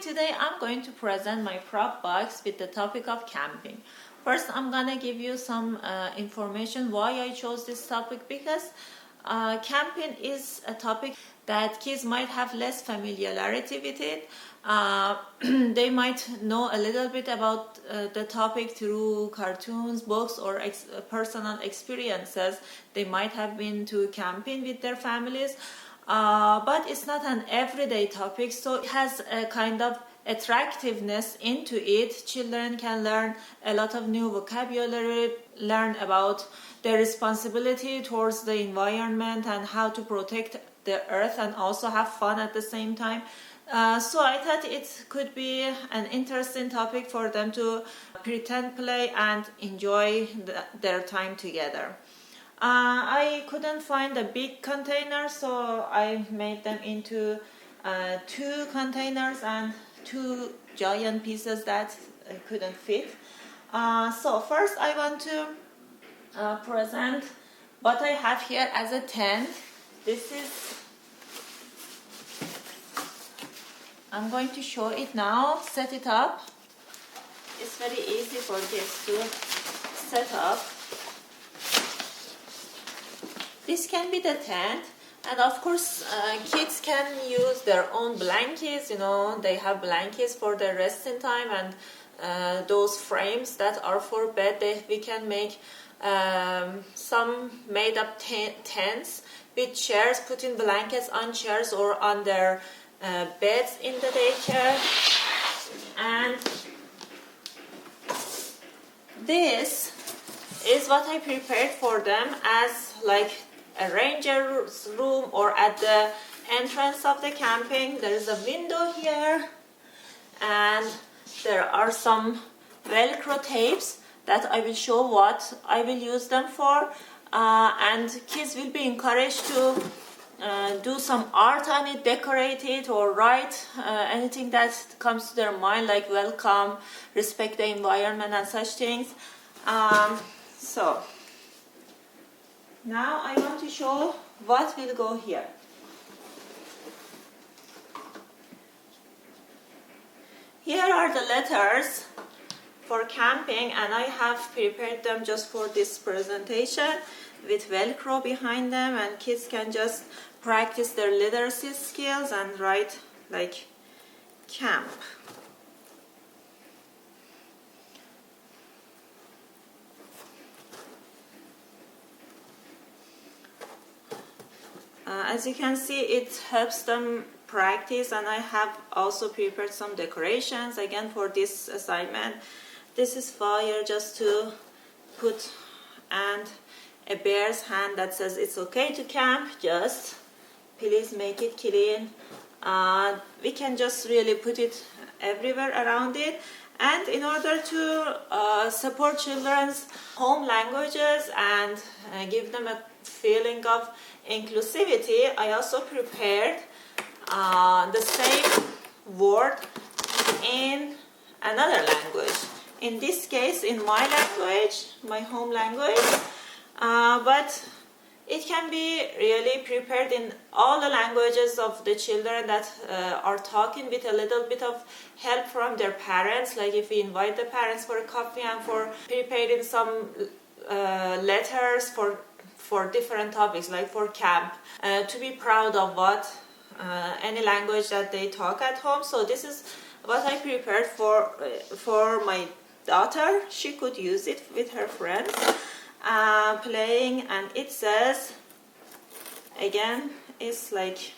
today I'm going to present my prop box with the topic of camping. First, I'm gonna give you some information why I chose this topic, because camping is a topic that kids might have less familiarity with it. They might know a little bit about the topic through cartoons, books, or personal experiences. They might have been to camping with their families. But it's not an everyday topic, so it has a kind of attractiveness into it. Children can learn a lot of new vocabulary, learn about their responsibility towards the environment and how to protect the earth, and also have fun at the same time. So I thought it could be an interesting topic for them to pretend, play, and enjoy their time together. I couldn't find a big container, so I made them into two containers and two giant pieces that couldn't fit. So first I want to present what I have here as a tent. I'm going to show it now, set it up. It's very easy for kids to set up. This can be the tent, and of course kids can use their own blankets. They have blankets for their resting time, and those frames that are for bed, we can make some made up tents with chairs, putting blankets on chairs or on their beds in the daycare. And this is what I prepared for them as like a ranger's room, or at the entrance of the camping. There is a window here, and there are some Velcro tapes that I will show what I will use them for, and kids will be encouraged to do some art on it, decorate it, or write anything that comes to their mind, like welcome, respect the environment, and such things. So now I want to show what will go here. Here are the letters for camping, and I have prepared them just for this presentation with Velcro behind them, and kids can just practice their literacy skills and write like camp. As you can see, it helps them practice, and I have also prepared some decorations again for this assignment. This is fire just to put, and a bear's hand that says it's okay to camp, just please make it clean. We can just really put it everywhere around it. And in order to support children's home languages and give them a feeling of inclusivity, I also prepared the same word in another language. In this case, in my language, my home language, but it can be really prepared in all the languages of the children that are talking, with a little bit of help from their parents. Like if we invite the parents for a coffee, and for preparing some letters for different topics, like for camp, to be proud of what any language that they talk at home. So this is what I prepared for my daughter. She could use it with her friends playing, and it says, again, it's like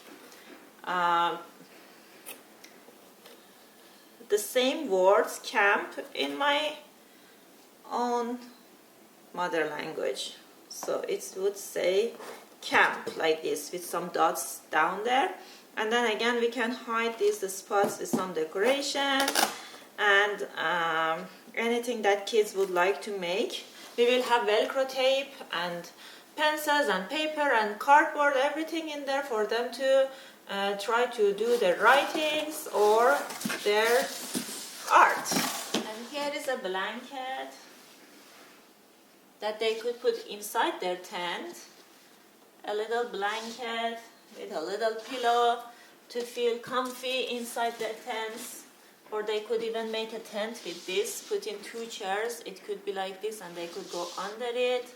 the same words, camp, in my own mother language. So it would say camp like this, with some dots down there. And then again, we can hide these spots with some decoration and anything that kids would like to make. We will have Velcro tape and pencils and paper and cardboard, everything in there for them to try to do their writings or their art. And here is a blanket that they could put inside their tent. A little blanket with a little pillow to feel comfy inside their tents. Or they could even make a tent with this, put in 2 chairs. It could be like this and they could go under it.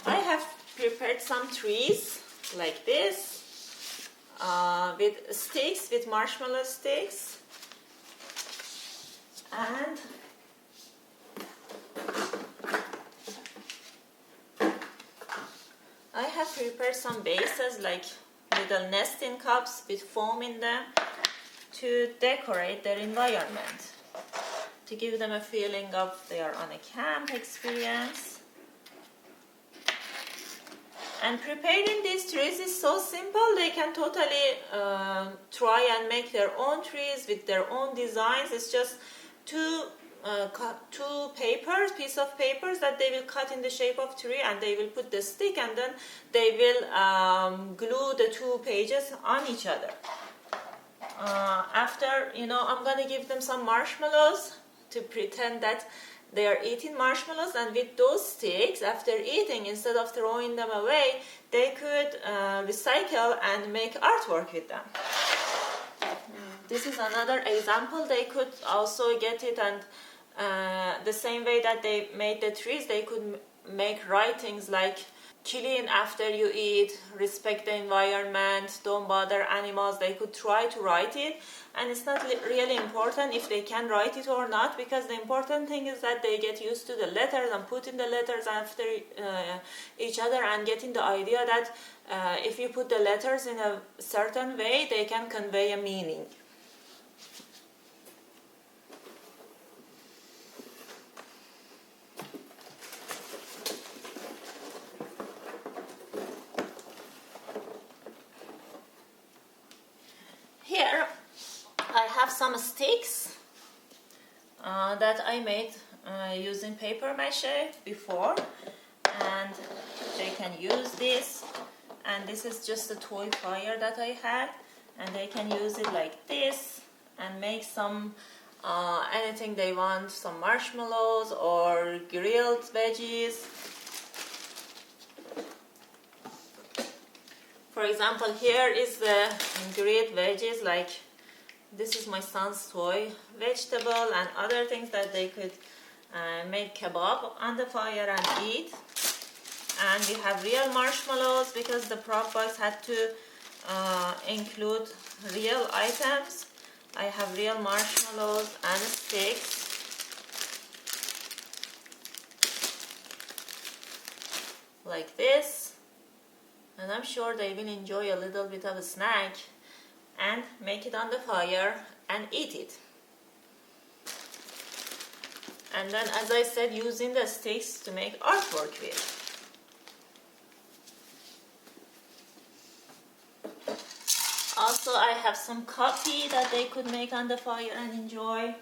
I have prepared some trees like this with sticks, with marshmallow sticks. And I have prepared some bases like little nesting cups with foam in them to decorate their environment, to give them a feeling of they are on a camp experience. And preparing these trees is so simple. They can totally try and make their own trees with their own designs. It's just two piece of papers that they will cut in the shape of tree, and they will put the stick, and then they will glue the 2 pages on each other. After, I'm gonna give them some marshmallows to pretend that they are eating marshmallows, and with those sticks, after eating, instead of throwing them away, they could recycle and make artwork with them. This is another example. They could also get it, and the same way that they made the trees, they could make writings like clean after you eat, respect the environment, don't bother animals. They could try to write it, and it's not really important if they can write it or not, because the important thing is that they get used to the letters and putting the letters after each other, and getting the idea that if you put the letters in a certain way, they can convey a meaning. Here I have some sticks that I made using paper mache before, and they can use this, and this is just a toy fire that I had, and they can use it like this and make some anything they want, some marshmallows or grilled veggies. For example, here is the grilled veggies, like this is my son's toy vegetable and other things that they could make kebab on the fire and eat. And we have real marshmallows because the prop box had to include real items. I have real marshmallows and sticks. Like this. And I'm sure they will enjoy a little bit of a snack and make it on the fire and eat it. And then, as I said, using the sticks to make artwork with. Also, I have some coffee that they could make on the fire and enjoy.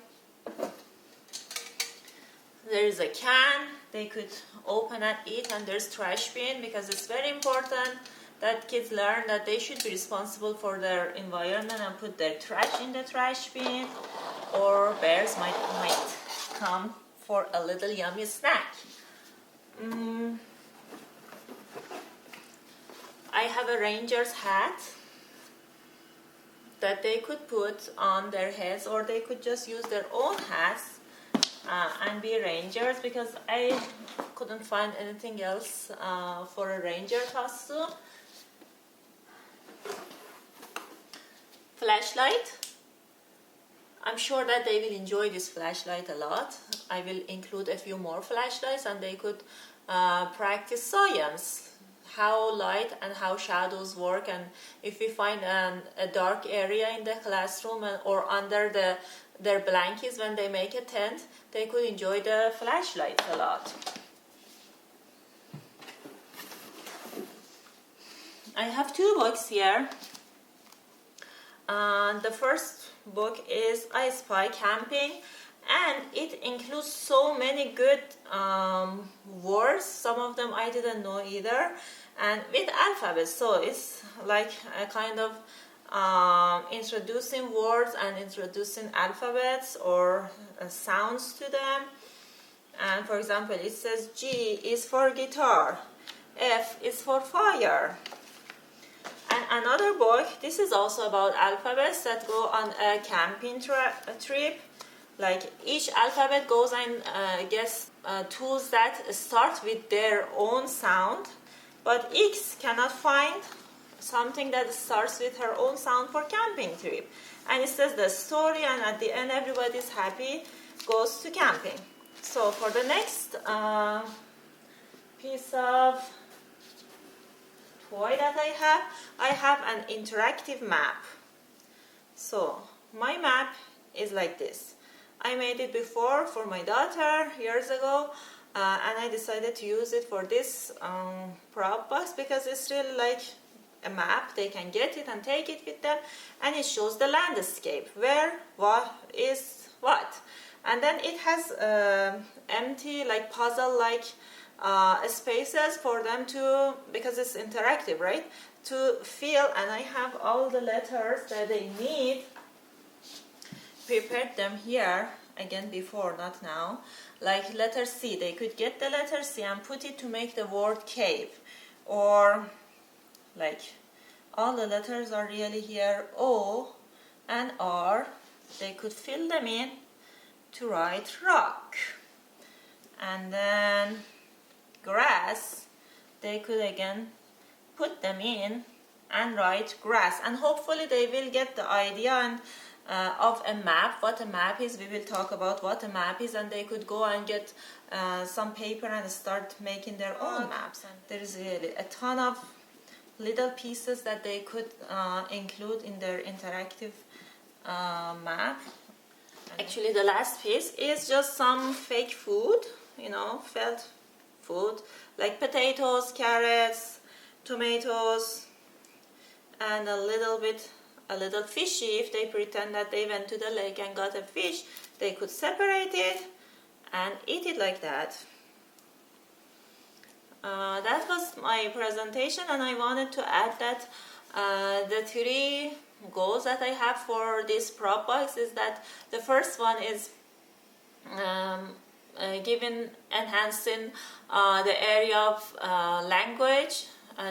There is a can they could open and eat, and there's trash bin, because it's very important that kids learn that they should be responsible for their environment and put their trash in the trash bin, or bears might come for a little yummy snack. I have a ranger's hat that they could put on their heads, or they could just use their own hats and be rangers, because I couldn't find anything else for a ranger costume. Flashlight. I'm sure that they will enjoy this flashlight a lot. I will include a few more flashlights, and they could practice science, how light and how shadows work, and if we find a dark area in the classroom or under their blankets when they make a tent, they could enjoy the flashlight a lot. I have 2 books here. The first book is I Spy Camping, and it includes so many good words. Some of them I didn't know either, and with alphabets, so it's like a kind of introducing words and introducing alphabets or sounds to them. And for example, it says G is for guitar, F is for fire, And another book, this is also about alphabets that go on a camping trip. Like each alphabet goes and gets tools that start with their own sound, but X cannot find something that starts with her own sound for camping trip. And it says the story, and at the end everybody's happy, goes to camping. So for the next piece of toy that I have an interactive map. So my map is like this. I made it before for my daughter years ago, and I decided to use it for this prop box because it's really like a map. They can get it and take it with them, and it shows the landscape, where what is what. And then it has empty, like puzzle like spaces for them to, because it's interactive, right, to fill. And I have all the letters that they need, prepared them here, again before, not now. Like letter C, they could get the letter C and put it to make the word cave. Or like all the letters are really here, O and R, they could fill them in to write rock. And then grass, they could again put them in and write grass. And hopefully they will get the idea and of a map, what a map is. We will talk about what a map is, and they could go and get some paper and start making their own maps. And there is really a ton of little pieces that they could include in their interactive map. Actually, the last piece is just some fake food, felt food, like potatoes, carrots, tomatoes, and a little fishy. If they pretend that they went to the lake and got a fish, they could separate it and eat it like that. That was my presentation, and I wanted to add that the 3 goals that I have for this prop box is that the first one is enhancing the area of language,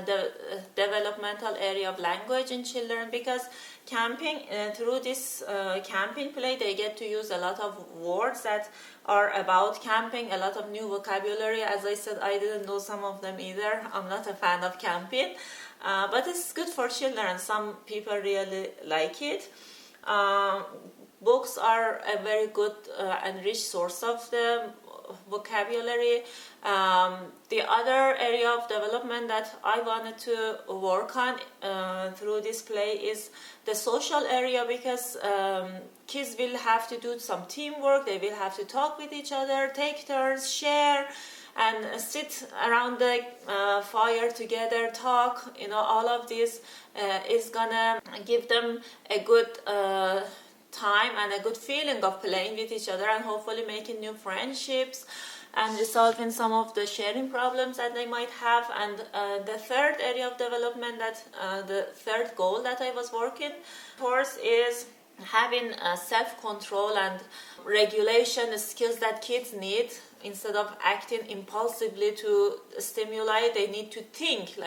the developmental area of language in children, because camping, through this camping play, they get to use a lot of words that are about camping, a lot of new vocabulary. As I said, I didn't know some of them either. I'm not a fan of camping, but it's good for children. Some people really like it. Books are a very good and rich source of the vocabulary. The other area of development that I wanted to work on through this play is the social area, because kids will have to do some teamwork. They will have to talk with each other, take turns, share, and sit around the fire together, talk. All of this is gonna give them a good time and a good feeling of playing with each other, and hopefully making new friendships and resolving some of the sharing problems that they might have. And the third area of development, that the third goal that I was working towards, is having self-control and regulation skills that kids need. Instead of acting impulsively to stimuli, they need to think.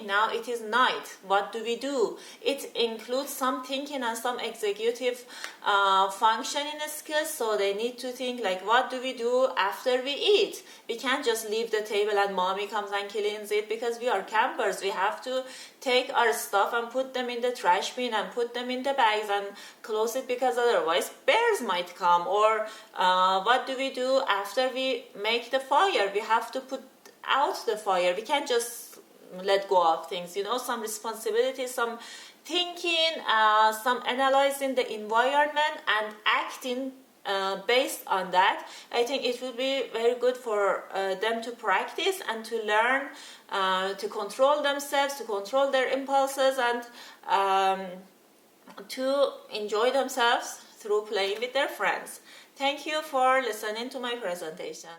Now it is night, what do we do? It includes some thinking and some executive functioning skills. So they need to think, like, what do we do after we eat? We can't just leave the table and mommy comes and cleans it, because we are campers. We have to take our stuff and put them in the trash bin and put them in the bags and close it, because otherwise bears might come. Or what do we do after we make the fire? We have to put out the fire. We can't just let go of things. Some responsibility, some thinking, some analyzing the environment and acting based on that. I think it would be very good for them to practice and to learn to control themselves, to control their impulses, and to enjoy themselves through playing with their friends. Thank you for listening to my presentation.